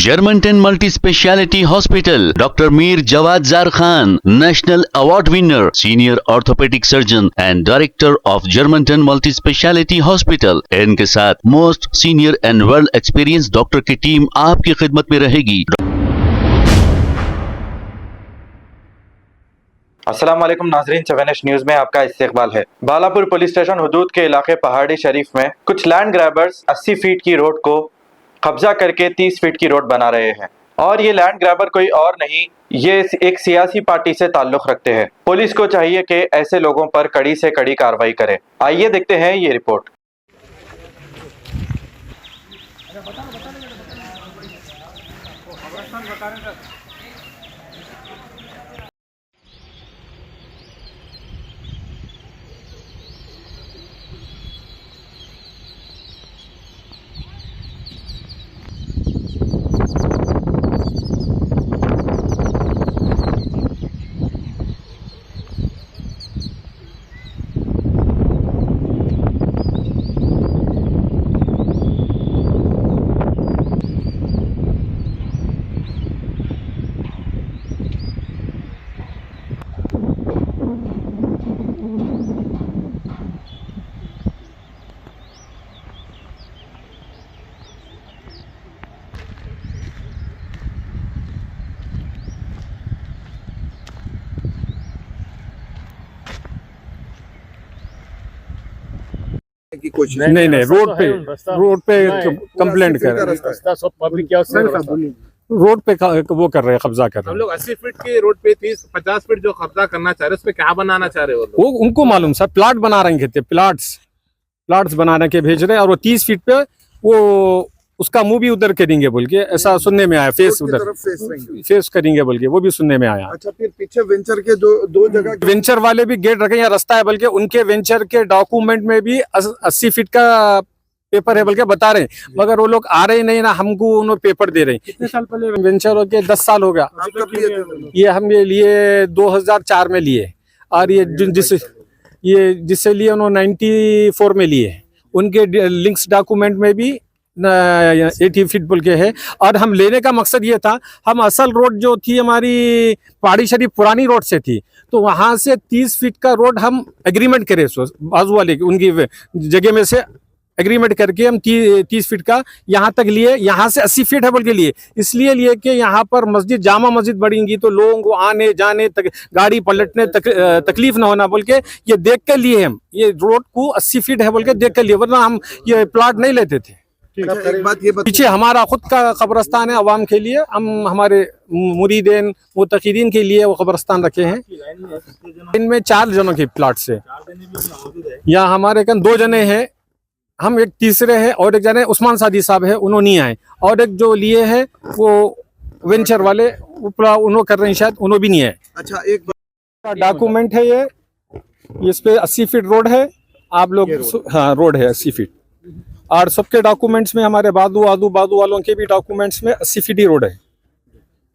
Germantown Multi Speciality Hospital, Dr. Mir Jawad Zar Khan, National Award winner, Senior Orthopedic Surgeon and Director of Germantown Multi Speciality Hospital। इनके साथ most senior and world experience doctor की team आपकी खिदमत में रहेगी। अस्सलाम वालेकुम नाजरीन, चवेनिश न्यूज़ में आपका इस्तकबाल है। बालापुर पुलिस स्टेशन हुदूद के इलाके पहाड़ी शरीफ में कुछ लैंड ग्रैबर्स 80 फीट की रोड को कब्जा करके 30 फीट की रोड बना रहे हैं और ये लैंड ग्रैबर कोई और नहीं, ये एक सियासी पार्टी से ताल्लुक रखते हैं। पुलिस को चाहिए कि ऐसे लोगों पर कड़ी से कड़ी कार्रवाई करे। आइए देखते हैं ये रिपोर्ट। की कुछ नहीं रोड पे कंप्लेंट कर रहे हैं। सब पब्लिक रोड पे वो कर रहे हैं, कब्जा कर रहे हम हैं। लोग 80 फीट के रोड पे 30-50 फीट जो कब्जा करना चाह रहे हैं, उस पे क्या बनाना चाह रहे हो वो उनको मालूम सर, प्लाट बना रहे थे, प्लाट्स बनाने के भेज रहे हैं और वो 30 फीट पे वो उसका मुंह भी उधर करेंगे बोल के ऐसा सुनने में आया। फेस उधर फेस करेंगे बोल के वो भी सुनने में आया। अच्छा, फिर पीछे वेंचर के दो जगह वेंचर वाले भी गेट रखे, यहाँ रास्ता है बल्कि उनके वेंचर के डॉक्यूमेंट में भी 80 फीट का पेपर है बल्कि बता रहे हैं, मगर वो लोग आ रहे नहीं ना, हमको उन्होंने पेपर दे रहे हैं। कितने साल पहले वेंचर हो गया? 10 साल हो गया। ये हम ये लिए 2004 में लिए और ये जिससे लिए उन्होंने 94 में लिए। उनके लिंक्स डॉक्यूमेंट में भी 80 फीट बोल के है। और हम लेने का मकसद ये था, हम असल रोड जो थी हमारी पहाड़ी शरीफ पुरानी रोड से थी, तो वहाँ से 30 फीट का रोड हम एग्रीमेंट करे बाजू वाले उनकी जगह में से एग्रीमेंट करके हम 30 फीट का यहाँ तक लिए। यहाँ से 80 फीट है बोल के लिए, इसलिए लिए कि यहाँ पर मस्जिद जामा मस्जिद बढ़ेंगी तो लोगों को आने जाने गाड़ी पलटने तकलीफ ना होना बोल के ये देख के लिए हम ये रोड को 80 फीट है बोल के देख के लिए, वरना हम ये प्लाट नहीं लेते थे। एक बात ये पीछे हमारा खुद का कब्रस्तान है अवाम के लिए, हम हमारे मुरीदीन मुतकीदीन के लिए वो कब्रस्तान रखे हैं। इनमें 4 जनों के प्लाट से, यहाँ हमारे कन 2 जने हैं, हम एक तीसरे हैं और एक जने उस्मान सादी साहब है, उन्होंने नहीं आए। और एक जो लिए है वो वेंचर वाले उन्होंने कर रहे हैं, शायद उन्होंने भी नहीं आए। अच्छा, एक डॉक्यूमेंट है ये इस पे 80 फीट रोड है आप लोग। हाँ, रोड है 80 फीट और सबके डॉक्यूमेंट्स में हमारे बादू वालों के भी डॉक्यूमेंट्स में 80 फीट ही रोड है।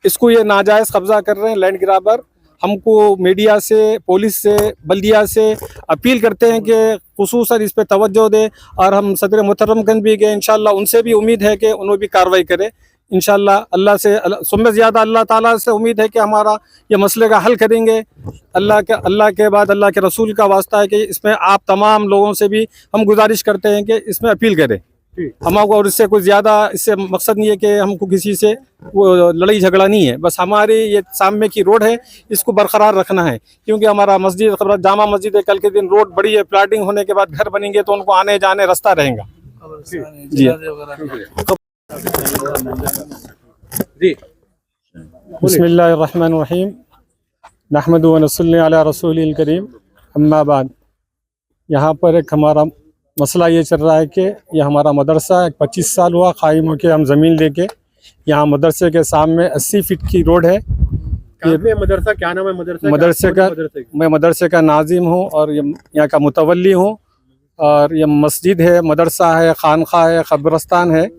इसको ये नाजायज़ कब्जा कर रहे हैं लैंड ग्राबर। हमको मीडिया से, पुलिस से, बल्दिया से अपील करते हैं कि खुसूसन इस पे तवज्जो दे और हम सदर मुहतरमगंज भी गए, इंशाल्लाह उनसे भी उम्मीद है कि उन्होंने भी कार्रवाई करे। इंशाल्लाह अल्लाह से सुम्मे ज़्यादा अल्लाह ताला से उम्मीद है कि हमारा ये मसले का हल करेंगे। अल्लाह के बाद अल्लाह के रसूल का वास्ता है कि इसमें आप तमाम लोगों से भी हम गुजारिश करते हैं कि इसमें अपील करें हमको। और इससे कुछ ज़्यादा इससे मकसद नहीं है कि हमको किसी से वो लड़ाई झगड़ा नहीं है, बस हमारी ये सामने की रोड है इसको बरकरार रखना है, क्योंकि हमारा मस्जिद जामा मस्जिद है। कल के दिन रोड बड़ी है, प्लाटिंग होने के बाद घर बनेंगे तो उनको आने जाने रास्ता रहेगा। जी बिस्मिल्लाहिर्रहमानिर्रहीम नहमदु व नसल्ली अला रसूलिल करीम अम्मा बाद। यहाँ पर एक हमारा मसला ये चल रहा है कि ये हमारा मदरसा 25 साल हुआ कायम होके हम ज़मीन लेके, यहाँ मदरसे के सामने 80 फीट की रोड है। ये मदरसा क्या नाम है? मैं मदरसे का नाजिम हूँ और यहाँ का मुतवल्ली हूँ। और ये मस्जिद है, मदरसा है, खानखा है, कब्रस्तान है।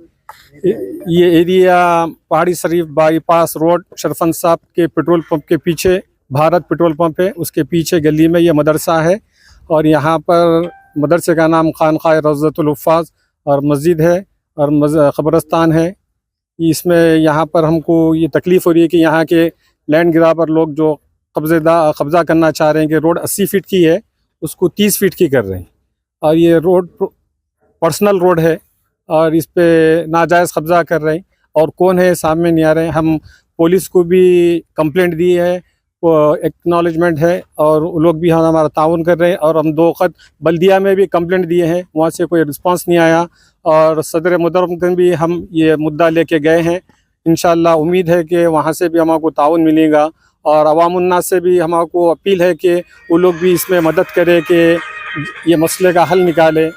ये एरिया पहाड़ी शरीफ बाईपास रोड शरफन साहब के पेट्रोल पंप के पीछे, भारत पेट्रोल पंप है, उसके पीछे गली में ये मदरसा है। और यहाँ पर मदरसे का नाम खानखा रज़तुल हुफ़्फ़ाज़ और मस्जिद है और कब्रस्तान है। इसमें यहाँ पर हमको ये तकलीफ़ हो रही है कि यहाँ के लैंड ग्राबर लोग जो कब्ज़ा करना चाह रहे हैं कि रोड 80 फीट की है उसको 30 फीट की कर रहे हैं, और ये रोड पर्सनल रोड है और इस पे नाजायज़ कब्ज़ा कर रहे हैं और कौन है सामने नहीं आ रहे हैं। हम पुलिस को भी कंप्लेंट दी है, वो एक्नॉलेजमेंट है और वो लोग भी हमारा ताउन कर रहे हैं, और हम 2 वक्त बल्दिया में भी कंप्लेंट दिए हैं, वहाँ से कोई रिस्पांस नहीं आया, और सदर मुदर्रम भी हम ये मुद्दा लेके गए हैं। इंशाअल्लाह उम्मीद है कि वहाँ से भी हमको ताउन मिलेगा, और अवामुन्नास से भी हमको अपील है कि वो लोग भी इसमें मदद करें कि ये मसले का हल निकालें,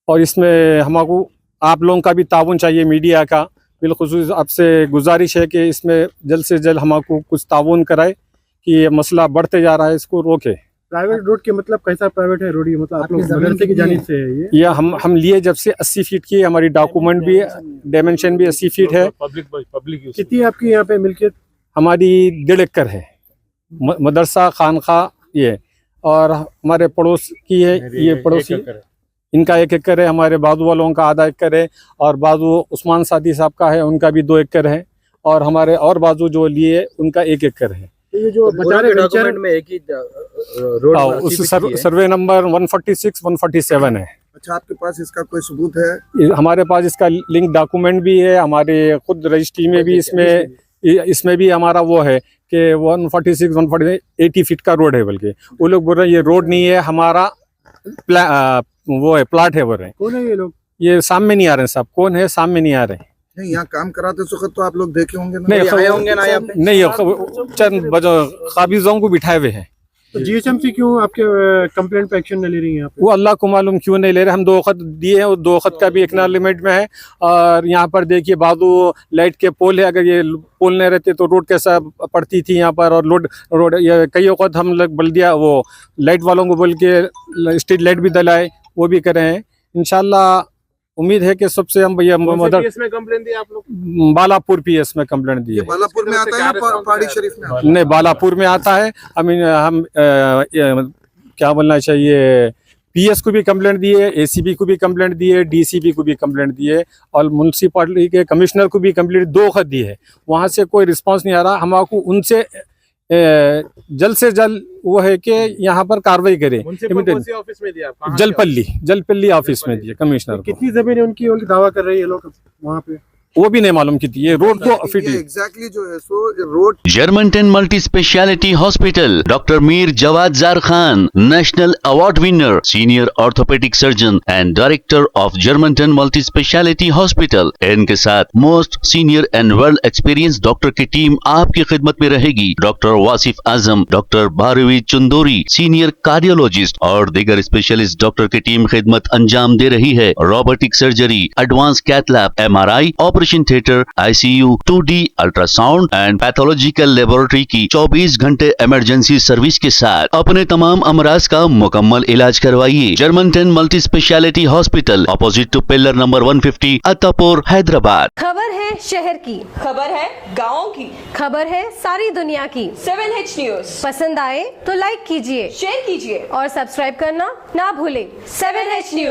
और इसमें हमको आप लोगों का भी ताउन चाहिए, मीडिया का बिलखुसूस आपसे गुजारिश है कि इसमें जल्द से जल्द हमको कुछ ताउन कराए कि ये मसला बढ़ते जा रहा है, इसको रोके। प्राइवेट रोड के मतलब कैसा प्राइवेट है रोड, ये मतलब आप लोग मदरसे की जानिब से है ये हम लिए जब से 80 फीट की, हमारी डॉक्यूमेंट भी डायमेंशन भी 80 फीट है। पब्लिक कितनी आपकी यहाँ पे मिल्कियत? हमारी 1.5 एकड़ है, मदरसा खानखा ये, और हमारे पड़ोस की है, ये पड़ोसी इनका 1 एकड़ है, हमारे बाजू वालों का आधा एकड़ है, और बाजू उस्मान सादी साहब का है, उनका भी 2 एकड़ है, और हमारे और बाजू जो लिए उनका 1 एकड़ है। ये जो बता रहे डॉक्यूमेंट में एक ही रोड उस सर्वे नंबर 146 147 है। अच्छा, आपके पास इसका कोई सबूत है? हमारे पास इसका लिंक डॉक्यूमेंट भी है, हमारे खुद रजिस्ट्री में भी इसमें भी हमारा वो है कि 146 148 80 फीट का रोड है, बल्कि वो लोग बोल रहे हैं ये रोड नहीं है, हमारा वो है प्लाट है, बोल रहे हैं। कौन है ये लोग? ये सामने नहीं आ रहे हैं साहब, कौन है सामने नहीं आ रहे हैं। नहीं, यहाँ काम कराते वक्त तो आप लोग देखे होंगे ना? नहीं आए होंगे ना यहाँ पे? नहीं, चंद काबिजों को बिठाए हुए हैं। तो जीएचएमसी क्यों आपके कंप्लेंट पे एक्शन नहीं ले रही है यहाँ पे? वो अल्लाह को मालूम क्यों नहीं ले रहे। हम 2 वक्त दिए हैं, वो 2 वक्त का भी एक्नॉलेजमेंट में है, और यहाँ पर देखिए बाजू लाइट के पोल है, अगर ये पोल नहीं रहते तो रोड कैसा पड़ती थी यहाँ पर, और रोड ये कई वक्त हम लोग बल्दिया वो लाइट वालों को बोल के स्ट्रीट लाइट भी दिलाए, वो भी कर रहे हैं। इंशाल्लाह उम्मीद है कि सबसे हम भैया मदद में कंप्लेंट दी आप लोग? बालापुर पीएस में कंप्लेंट दी है। बालापुर में आता है या पहाड़ी शरीफ में आता है? नहीं, बालापुर में आता है। हम क्या बोलना चाहिए, पीएस को भी कंप्लेंट दी है, एसीबी को भी कंप्लेंट दी है, डीसीबी को भी कंप्लेंट दी है, और म्यूनसिपालिटी के कमिश्नर को भी कंप्लेंट 2 वक्त दी है। वहाँ से कोई रिस्पांस नहीं आ रहा। हमको उनसे जल्द से जल्द वो है कि यहाँ पर कार्रवाई करें। ऑफिस में दिया? जलपल्ली ऑफिस में दिए कमिश्नर को। कितनी जमीन है उनकी दावा कर रही है लोग वहाँ पे? वो भी नहीं मालूम कितनी। ये रोड तो फिट है एग्जैक्टली जो है सो road. Germanton multi speciality hospital, doctor Mir Jawad Zar Khan, national award winner, senior orthopaedic surgeon and director of Germanton multi speciality hospital. इनके साथ most senior and world experience doctor की टीम आपकी खिदमत में रहेगी। Doctor Wasif Azam, doctor Bharvi Chandori, senior cardiologist और दीगर स्पेशलिस्ट डॉक्टर की टीम खिदमत अंजाम दे रही है। Robotic surgery, advance cath lab, MRI, operation theatre, ICU, 2D ultrasound and pathological laboratory की 24 घंटे इमरजेंसी सर्विस के साथ अपने तमाम अमराज का मुकम्मल इलाज करवाइए। Germanton multi speciality hospital, opposite to pillar number 150, Attapur, Hyderabad. खबर है शहर की, खबर है गाँव की, खबर है सारी दुनिया की। 7H न्यूज पसंद आए तो लाइक कीजिए, शेयर कीजिए और सब्सक्राइब करना ना भूलें। 7H news.